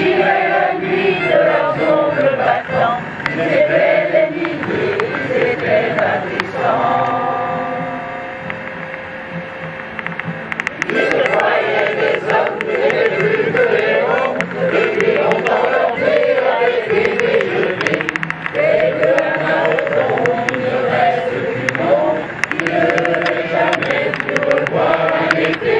déchiraient la nuit de leurs ongles battants. Ils étaient des milliers, ils étaient attristés. Ils se croyaient des hommes, des plus de héros, et puis on dans leur nez avec les déjeuners. Et de l'un à l'autre, il ne reste plus monde, qui ne devait jamais plus revoir un été.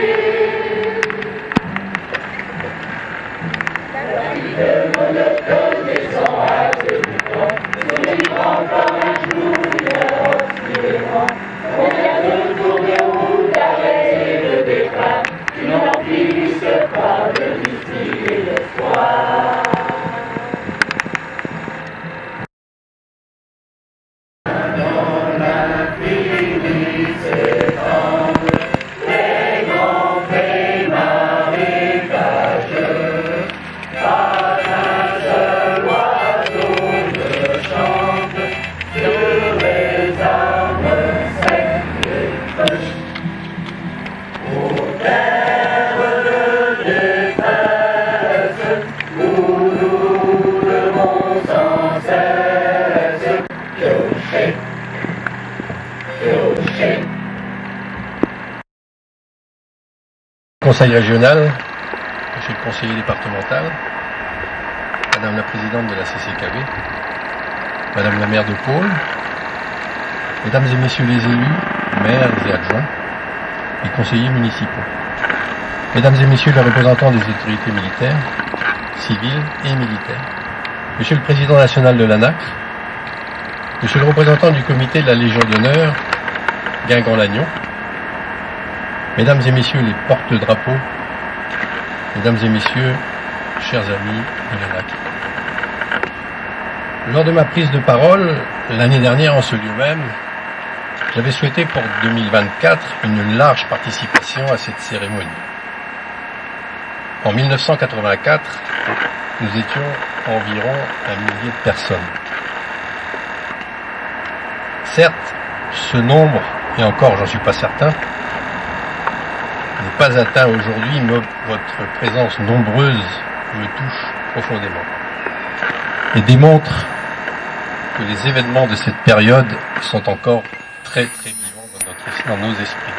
La vie monotone et sans hâte du temps, souriant par un jour, une obstinément. Combien de tours de route, d'arrêts et de départs, qui n'en finissent pas de distiller l'espoir. Dans l'infini s'étendent les grands faits marécageux. Pas un seul oiseau ne chante sur les arbres secs et feux. Aux terres de détresse, où nous devons sans cesse piocher, piocher. Conseil régional, monsieur le conseiller départemental, madame la présidente de la CCKV, madame la maire de Pôle, mesdames et messieurs les élus, maires et adjoints, et conseillers municipaux, mesdames et messieurs les représentants des autorités militaires, civiles et militaires, monsieur le président national de l'ANAC, monsieur le représentant du comité de la Légion d'honneur, Guingamp-Lannion, mesdames et messieurs les porte-drapeaux, mesdames et messieurs, chers amis de l'ANAC. Lors de ma prise de parole, l'année dernière en ce lieu même, j'avais souhaité pour 2024 une large participation à cette cérémonie. En 1984, nous étions environ 1 millier de personnes. Certes, ce nombre, et encore j'en suis pas certain, n'est pas atteint aujourd'hui, mais votre présence nombreuse me touche profondément et démontre que les événements de cette période sont encore très vivants dans nos esprits.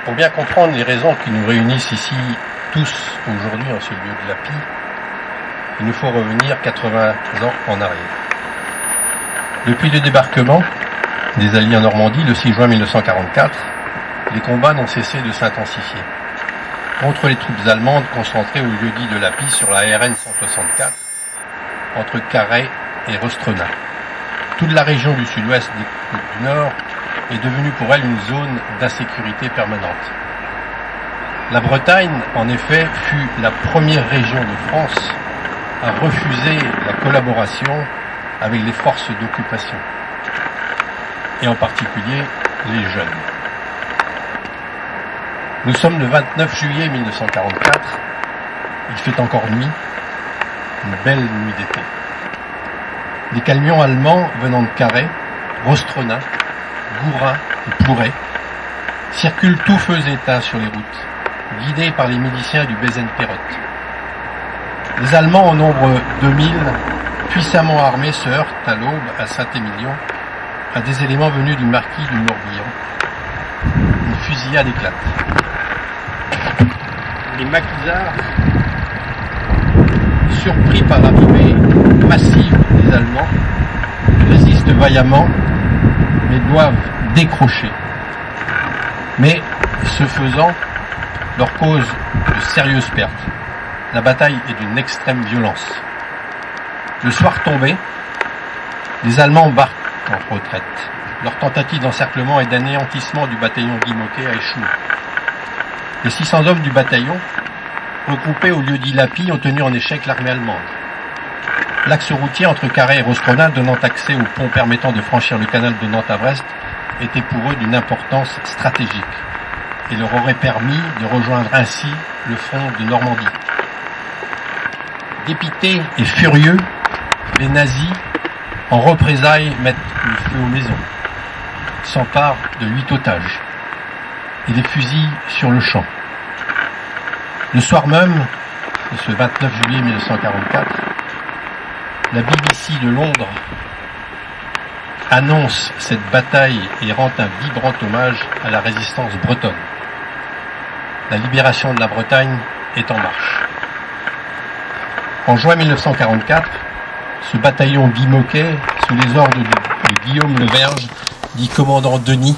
Pour bien comprendre les raisons qui nous réunissent ici tous aujourd'hui en ce lieu de Lapie, il nous faut revenir 80 ans en arrière. Depuis le débarquement des Alliés en Normandie le 6 juin 1944, les combats n'ont cessé de s'intensifier contre les troupes allemandes concentrées au lieu-dit de Lapie sur la RN 164 entre Carhaix et Rostrenat. Toute la région du sud-ouest des côtes du Nord est devenue pour elle une zone d'insécurité permanente. La Bretagne, en effet, fut la première région de France à refuser la collaboration avec les forces d'occupation, et en particulier les jeunes. Nous sommes le 29 juillet 1944, il fait encore nuit, une belle nuit d'été. Des camions allemands venant de Carhaix, Rostrenat, Gourin et Plouray circulent tout feu éteint sur les routes, guidés par les miliciens du Bézen-Perotte. Les Allemands, au nombre 2000, puissamment armés, se heurtent à l'aube à Saint-Émilion à des éléments venus du maquis du Morbihan. Une fusillade éclate. Les maquisards, surpris par l'arrivée massive des Allemands, résistent vaillamment, mais doivent décrocher. Mais, ce faisant, leur cause de sérieuses pertes. La bataille est d'une extrême violence. Le soir tombé, les Allemands embarquent en retraite. Leur tentative d'encerclement et d'anéantissement du bataillon Guy Môquet a échoué. Les 600 hommes du bataillon, regroupés au lieu-dit Lapie, ont tenu en échec l'armée allemande. L'axe routier entre Carhaix et Rostrenat, donnant accès au pont permettant de franchir le canal de Nantes à Brest, était pour eux d'une importance stratégique et leur aurait permis de rejoindre ainsi le front de Normandie. Dépités et furieux, les nazis, en représailles, mettent le feu aux maisons, s'emparent de 8 otages et les fusillent sur le champ. Le soir même, de ce 29 juillet 1944, la BBC de Londres annonce cette bataille et rend un vibrant hommage à la résistance bretonne. La libération de la Bretagne est en marche. En juin 1944, ce bataillon Guy Môquet, sous les ordres de Guillaume Le Verge, dit commandant Denis,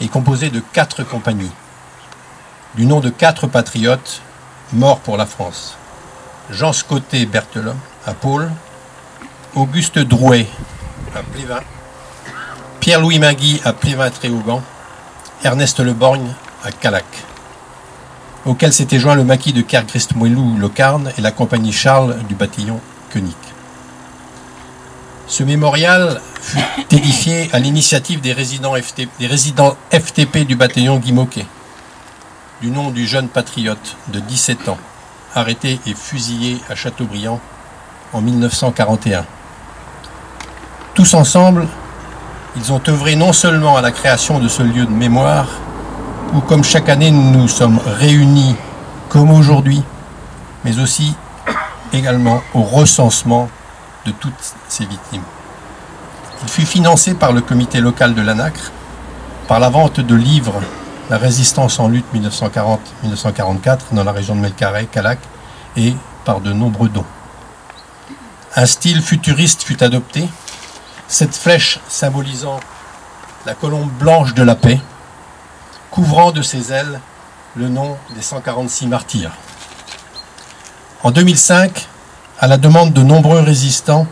est composé de 4 compagnies, du nom de 4 patriotes morts pour la France. Jean Scotté Berthelot à Pôle, Auguste Drouet à Plévin, Pierre-Louis Magui à Plévin-Tréhaugan, Ernest Leborgne à Callac, auquel s'était joint le maquis de Kergrist-Moellou-Locarn et la compagnie Charles du bataillon Koenig. Ce mémorial fut édifié à l'initiative des résidents FTP du bataillon Guy Môquet, du nom du jeune patriote de 17 ans, arrêté et fusillé à Châteaubriand en 1941. Tous ensemble, ils ont œuvré non seulement à la création de ce lieu de mémoire, où comme chaque année nous nous sommes réunis comme aujourd'hui, mais aussi également au recensement de toutes ces victimes. Il fut financé par le comité local de l'ANACRE, par la vente de livres La résistance en lutte 1940-1944 dans la région de Melcarré, Callac, et par de nombreux dons. Un style futuriste fut adopté, cette flèche symbolisant la colombe blanche de la paix, couvrant de ses ailes le nom des 146 martyrs. En 2005, à la demande de nombreux résistants,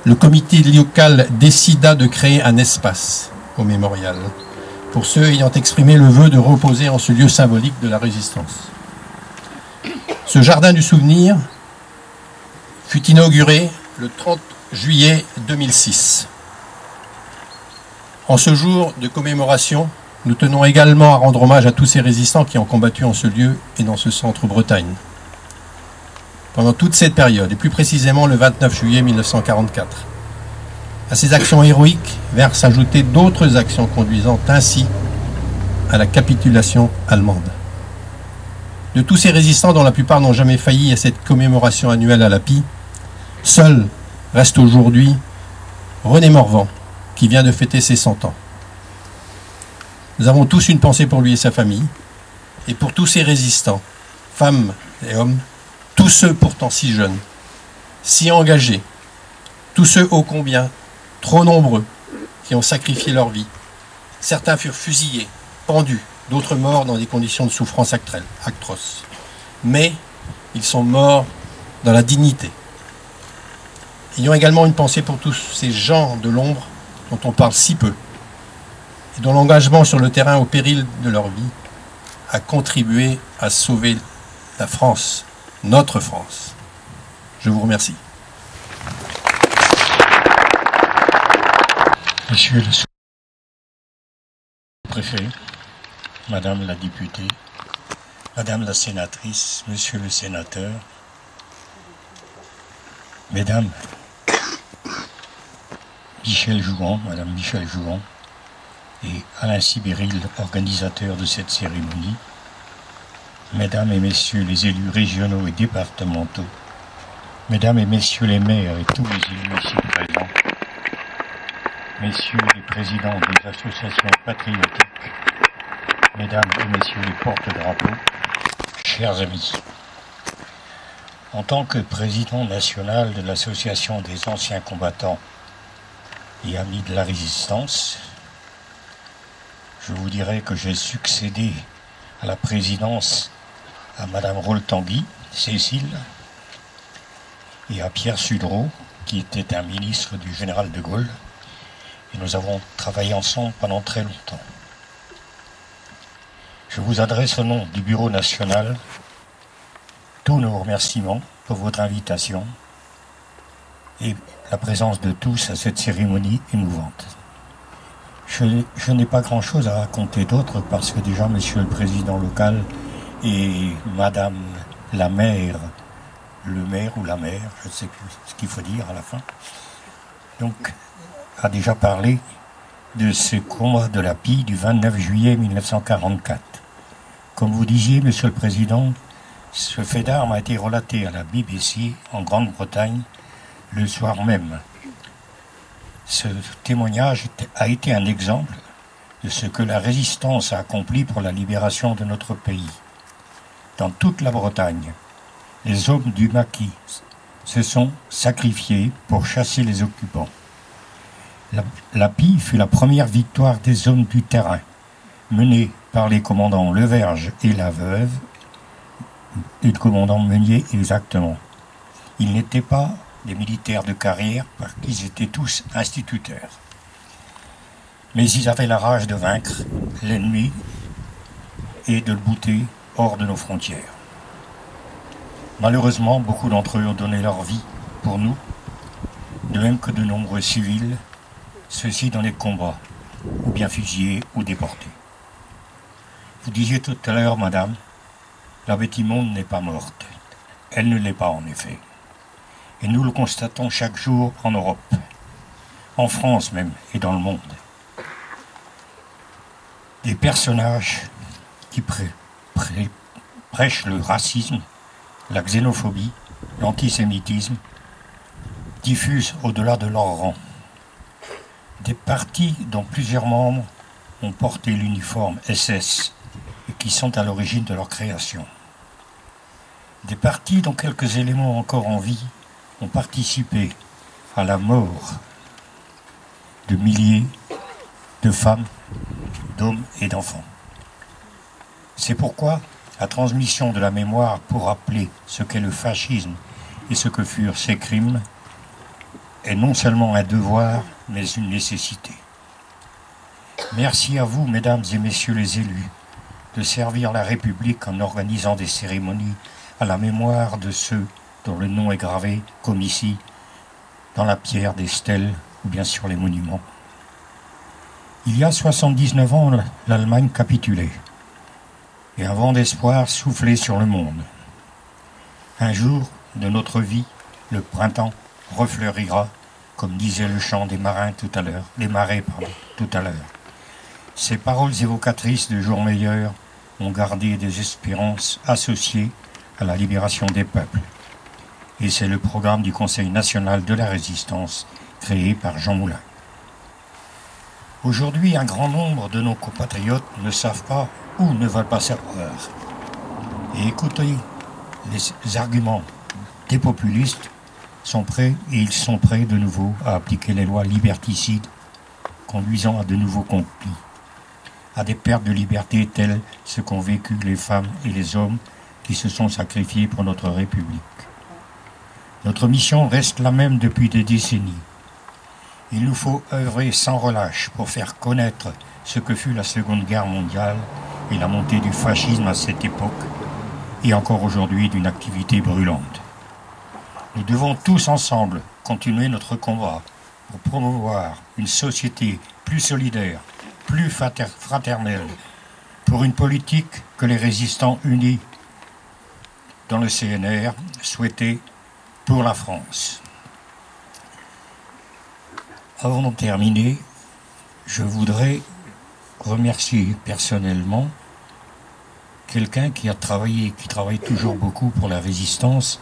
le comité local décida de créer un espace au mémorial, pour ceux ayant exprimé le vœu de reposer en ce lieu symbolique de la résistance. Ce jardin du souvenir fut inauguré le 30 juillet 2006. En ce jour de commémoration, nous tenons également à rendre hommage à tous ces résistants qui ont combattu en ce lieu et dans ce centre Bretagne. Pendant toute cette période, et plus précisément le 29 juillet 1944. À ces actions héroïques vinrent s'ajouter d'autres actions conduisant ainsi à la capitulation allemande. De tous ces résistants, dont la plupart n'ont jamais failli à cette commémoration annuelle à l'API, seul reste aujourd'hui René Morvan, qui vient de fêter ses 100 ans. Nous avons tous une pensée pour lui et sa famille, et pour tous ces résistants, femmes et hommes, tous ceux pourtant si jeunes, si engagés, tous ceux ô combien trop nombreux qui ont sacrifié leur vie. Certains furent fusillés, pendus, d'autres morts dans des conditions de souffrance atroces. Mais ils sont morts dans la dignité. Ayons également une pensée pour tous ces gens de l'ombre dont on parle si peu et dont l'engagement sur le terrain au péril de leur vie a contribué à sauver la France, notre France. Je vous remercie. Monsieur le sous-préfet, Madame la députée, Madame la sénatrice, Monsieur le sénateur, Mesdames, Michel Jouan, Madame Michel Jouan et Alain Sibéril, organisateur de cette cérémonie, Mesdames et Messieurs les élus régionaux et départementaux, Mesdames et Messieurs les maires et tous les élus ici présents, Messieurs les présidents des associations patriotiques, Mesdames et Messieurs les porte-drapeaux, chers amis. En tant que président national de l'Association des anciens combattants et amis de la résistance, je vous dirais que j'ai succédé à la présidence à Madame Rol-Tanguy, Cécile, et à Pierre Sudreau, qui était un ministre du général de Gaulle, et nous avons travaillé ensemble pendant très longtemps. Je vous adresse au nom du Bureau national tous nos remerciements pour votre invitation et la présence de tous à cette cérémonie émouvante. Je n'ai pas grand-chose à raconter d'autre parce que déjà Monsieur le Président local et Madame la maire, le maire ou la maire, je ne sais plus ce qu'il faut dire à la fin, donc a déjà parlé de ce combat de la Pie du 29 juillet 1944. Comme vous disiez, Monsieur le Président, Ce fait d'armes a été relaté à la BBC en Grande-Bretagne le soir même. Ce témoignage a été un exemple de ce que la résistance a accompli pour la libération de notre pays. Dans toute la Bretagne, les hommes du maquis se sont sacrifiés pour chasser les occupants. La Pie fut la première victoire des hommes du terrain, menée par les commandants Leverge et la Veuve, et le commandant Meunier exactement. Ils n'étaient pas des militaires de carrière parce qu'ils étaient tous instituteurs. Mais ils avaient la rage de vaincre l'ennemi et de le bouter hors de nos frontières. Malheureusement, beaucoup d'entre eux ont donné leur vie pour nous, de même que de nombreux civils, ceux-ci dans les combats, ou bien fusillés ou déportés. Vous disiez tout à l'heure, madame, la bête immonde n'est pas morte. Elle ne l'est pas en effet. Et nous le constatons chaque jour en Europe, en France même et dans le monde. Des personnages qui prêchent le racisme, la xénophobie, l'antisémitisme, diffusent au-delà de leur rang. Des partis dont plusieurs membres ont porté l'uniforme SS et qui sont à l'origine de leur création. Des partis dont quelques éléments encore en vie ont participé à la mort de milliers de femmes, d'hommes et d'enfants. C'est pourquoi la transmission de la mémoire pour rappeler ce qu'est le fascisme et ce que furent ses crimes est non seulement un devoir, mais une nécessité. Merci à vous, mesdames et messieurs les élus, de servir la République en organisant des cérémonies à la mémoire de ceux dont le nom est gravé, comme ici, dans la pierre des stèles ou bien sur les monuments. Il y a 79 ans, l'Allemagne capitulait, et un vent d'espoir soufflait sur le monde. Un jour de notre vie, le printemps refleurira, comme disait le chant des marins tout à l'heure, des marais, pardon, tout à l'heure. Ces paroles évocatrices de jours meilleurs ont gardé des espérances associées à la libération des peuples. Et c'est le programme du Conseil national de la résistance créé par Jean Moulin. Aujourd'hui, un grand nombre de nos compatriotes ne savent pas ou ne veulent pas savoir. Et écoutez, les arguments des populistes sont prêts, et ils sont prêts de nouveau à appliquer les lois liberticides, conduisant à de nouveaux conflits, à des pertes de liberté telles ce qu'ont vécu les femmes et les hommes qui se sont sacrifiés pour notre République. Notre mission reste la même depuis des décennies. Il nous faut œuvrer sans relâche pour faire connaître ce que fut la Seconde Guerre mondiale et la montée du fascisme à cette époque, et encore aujourd'hui d'une activité brûlante. Nous devons tous ensemble continuer notre combat pour promouvoir une société plus solidaire, plus fraternelle, pour une politique que les résistants unis dans le CNR souhaitaient pour la France. Avant de terminer, je voudrais remercier personnellement quelqu'un qui travaille toujours beaucoup pour la résistance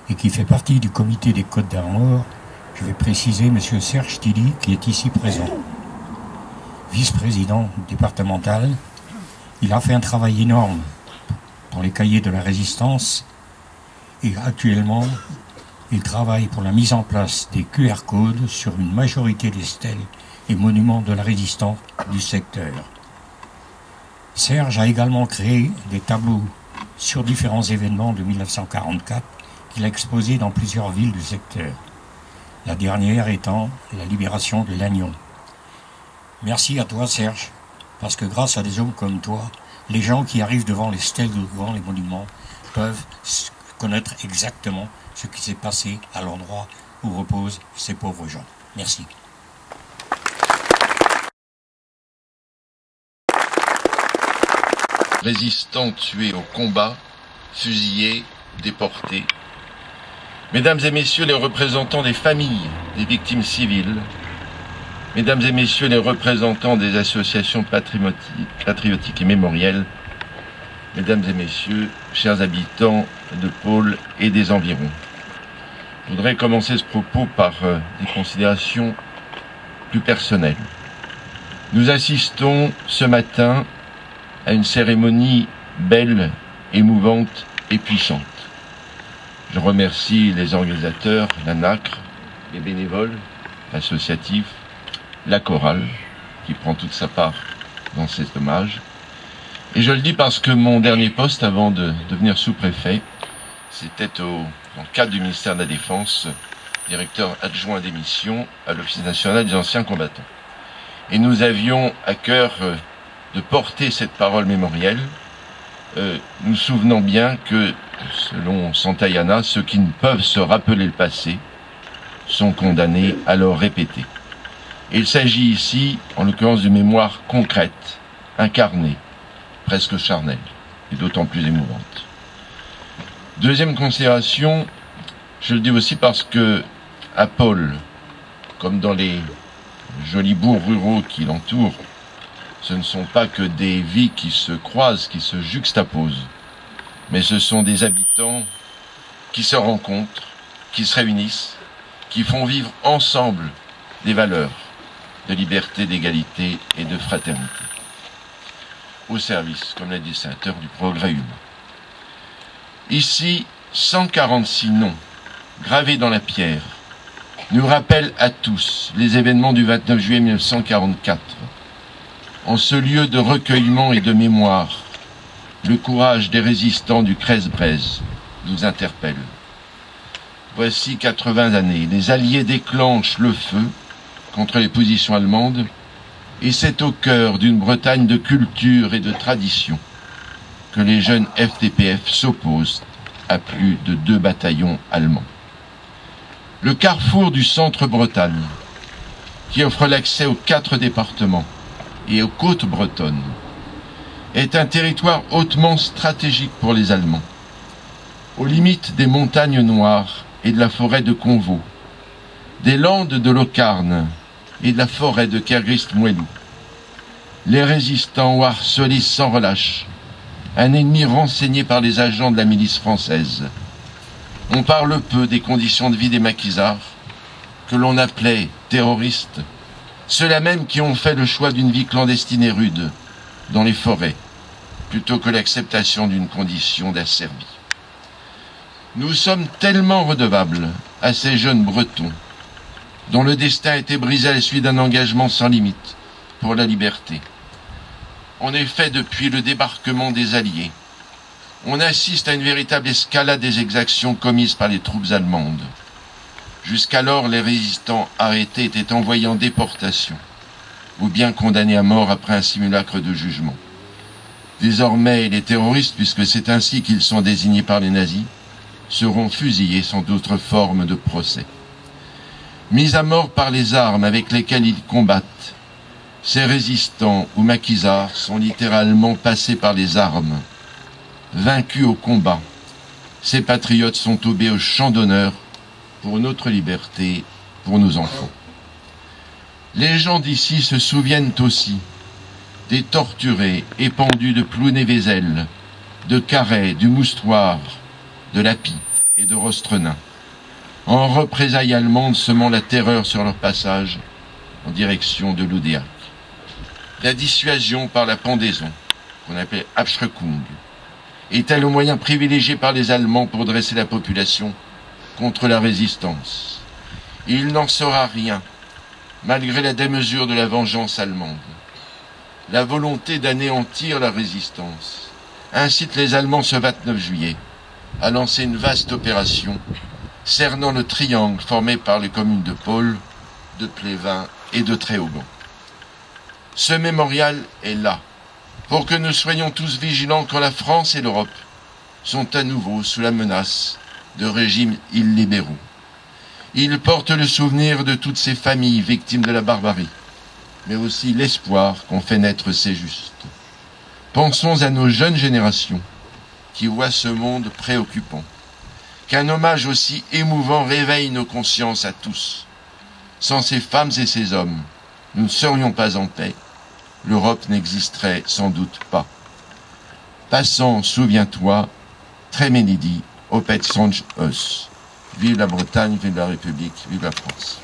et qui fait partie du comité des Côtes d'Armor. Je vais préciser M. Serge Tilly, qui est ici présent. Vice-président départemental, il a fait un travail énorme pour les cahiers de la résistance et actuellement, il travaille pour la mise en place des QR codes sur une majorité des stèles et monuments de la résistance du secteur. Serge a également créé des tableaux sur différents événements de 1944 qu'il a exposés dans plusieurs villes du secteur. La dernière étant la libération de Lannion. Merci à toi Serge, parce que grâce à des hommes comme toi, les gens qui arrivent devant les stèles ou devant les monuments peuvent connaître exactement ce qui s'est passé à l'endroit où reposent ces pauvres gens. Merci. Résistants tués au combat, fusillés, déportés. Mesdames et messieurs les représentants des familles des victimes civiles, mesdames et messieurs les représentants des associations patriotiques et mémorielles, mesdames et messieurs, chers habitants de Pôle et des environs. Je voudrais commencer ce propos par des considérations plus personnelles. Nous assistons ce matin à une cérémonie belle, émouvante et puissante. Je remercie les organisateurs, la NACRE, les bénévoles, l'associatif, la chorale, qui prend toute sa part dans cet hommage. Et je le dis parce que mon dernier poste, avant de devenir sous-préfet, c'était dans le cadre du ministère de la Défense, directeur adjoint des missions à l'Office national des anciens combattants. Et nous avions à cœur de porter cette parole mémorielle, nous souvenant bien que, selon Santayana, ceux qui ne peuvent se rappeler le passé sont condamnés à le répéter. Et il s'agit ici, en l'occurrence, d'une mémoire concrète, incarnée, presque charnelle, et d'autant plus émouvante. Deuxième considération, je le dis aussi parce que, à Pôle, comme dans les jolis bourgs ruraux qui l'entourent, ce ne sont pas que des vies qui se croisent, qui se juxtaposent, mais ce sont des habitants qui se rencontrent, qui se réunissent, qui font vivre ensemble des valeurs de liberté, d'égalité et de fraternité, au service, comme l'a dit le sénateur, du progrès humain. Ici, 146 noms gravés dans la pierre nous rappellent à tous les événements du 29 juillet 1944. En ce lieu de recueillement et de mémoire, le courage des résistants du 13-Breiz nous interpelle. Voici 80 années, les Alliés déclenchent le feu contre les positions allemandes, et c'est au cœur d'une Bretagne de culture et de tradition que les jeunes FDPF s'opposent à plus de 2 bataillons allemands. Le carrefour du centre-Bretagne, qui offre l'accès aux 4 départements et aux côtes bretonnes, est un territoire hautement stratégique pour les Allemands, aux limites des montagnes noires et de la forêt de Convaux, des landes de Locarne et de la forêt de Kergrist-Moellou. Les résistants ont harcelé sans relâche un ennemi renseigné par les agents de la milice française. On parle peu des conditions de vie des maquisards, que l'on appelait terroristes, ceux-là même qui ont fait le choix d'une vie clandestine et rude dans les forêts, plutôt que l'acceptation d'une condition d'asservie. Nous sommes tellement redevables à ces jeunes Bretons, dont le destin a été brisé à la suite d'un engagement sans limite pour la liberté. En effet, depuis le débarquement des Alliés, on assiste à une véritable escalade des exactions commises par les troupes allemandes. Jusqu'alors, les résistants arrêtés étaient envoyés en déportation, ou bien condamnés à mort après un simulacre de jugement. Désormais, les terroristes, puisque c'est ainsi qu'ils sont désignés par les nazis, seront fusillés sans d'autres formes de procès. Mis à mort par les armes avec lesquelles ils combattent, ces résistants ou maquisards sont littéralement passés par les armes. Vaincus au combat, ces patriotes sont tombés au champ d'honneur pour notre liberté, pour nos enfants. Les gens d'ici se souviennent aussi des torturés épandus de Plounévézel, de Carhaix, du Moustoir, de Lapie et de Rostrenain, en représailles allemandes semant la terreur sur leur passage en direction de l'Oudéac. La dissuasion par la pendaison, qu'on appelle Abschreckung, est-elle le moyen privilégié par les Allemands pour dresser la population contre la résistance? Il n'en sera rien, malgré la démesure de la vengeance allemande. La volonté d'anéantir la résistance incite les Allemands ce 29 juillet à lancer une vaste opération cernant le triangle formé par les communes de Pôle, de Plévin et de Tréauban. Ce mémorial est là, pour que nous soyons tous vigilants quand la France et l'Europe sont à nouveau sous la menace de régimes illibéraux. Il porte le souvenir de toutes ces familles victimes de la barbarie, mais aussi l'espoir qu'ont fait naître ces justes. Pensons à nos jeunes générations qui voient ce monde préoccupant. Qu'un hommage aussi émouvant réveille nos consciences à tous. Sans ces femmes et ces hommes, nous ne serions pas en paix. L'Europe n'existerait sans doute pas. Passant, souviens-toi, Tremenidi, opet songe os. Vive la Bretagne, vive la République, vive la France.